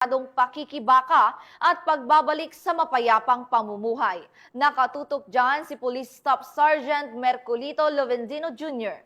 pakikibaka at pagbabalik sa mapayapang pamumuhay. Nakatutok dyan si Police Staff Sergeant Merculito Lovendino Jr.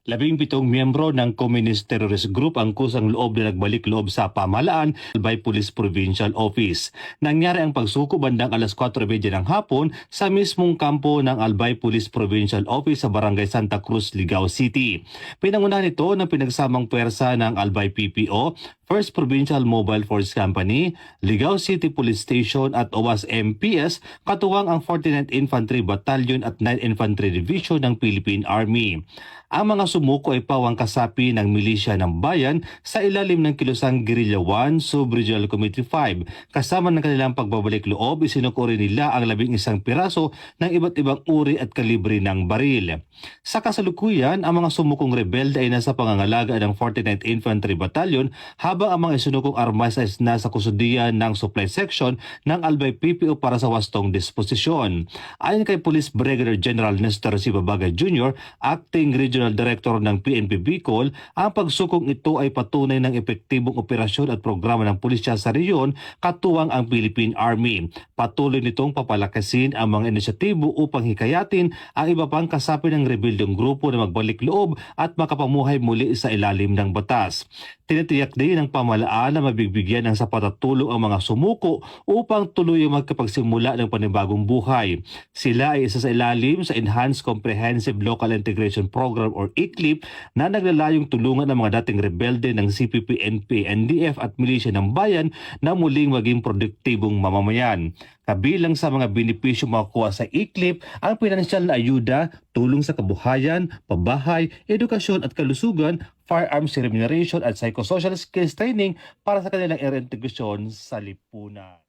17 miyembro ng Communist Terrorist Group ang kusang loob na nagbalik loob sa pamahalaan by Police Provincial Office. Nangyari ang pagsuko bandang alas 4:30 ng hapon sa mismong kampo ng Albay Police Provincial Office sa Barangay Santa Cruz, Ligao City. Pinangunahan ito ng pinagsamang pwersa ng Albay PPO, First Provincial Mobile Force Company, Ligao City Police Station at OWAS MPS, katuwang ang 49th Infantry Battalion at 9th Infantry Division ng Philippine Army. Ang mga sumuko ay pawang kasapi ng milisya ng bayan sa ilalim ng kilusang Guerrilla 1 Sub-Regional Committee 5. Kasama ng kanilang pagbabalik loob, isinuko rin nila ang 11 piraso ng iba't ibang uri at kalibre ng baril. Sa kasalukuyan, ang mga sumukong rebelde ay nasa pangangalaga ng 49th Infantry Battalion habang ang mga isinukong armas ay nasa kusudian ng Supply Section ng Albay PPO para sa wastong disposisyon. Ayon kay Police Brigadier General Nestor C. Babaga Jr., Acting Regional Director ng PNP Bicol, ang pagsukong ito ay patunay ng epektibong operasyon at programa ng pulisya sa rehiyon katuwang ang Philippine Army. Patuloy nitong papalakasin ang mga inisyatibo upang hikayatin ang iba pang kasapi ng rebeldong grupo na magbalik loob at makapamuhay muli sa ilalim ng batas. Tinitiyak din ng pamahalaan na mabigbigyan ng sapat at tulong ang mga sumuko upang tuluyang magkapagsimula ng panibagong buhay. Sila ay isa sa ilalim sa Enhanced Comprehensive Local Integration Program or ICLIP na naglalayong tulungan ang mga dating rebelde ng CPP, NP, NDF at milisya ng bayan na muling maging produktibong mamamayan. Kabilang sa mga benepisyo makukuha sa ICLIP ang pinansyal na ayuda, tulong sa kabuhayan, pabahay, edukasyon at kalusugan, firearms remuneration at psychosocial skills training para sa kanilang reintegrasyon sa lipunan.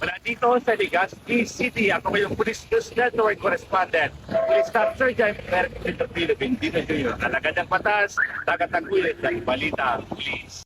Mula dito sa Legazpi City, ako ngayong Police News Network Correspondent. Police Staff Sergeant Merculito Lovendino Jr. Alagad ng batas, tagataguyod ng balita, please.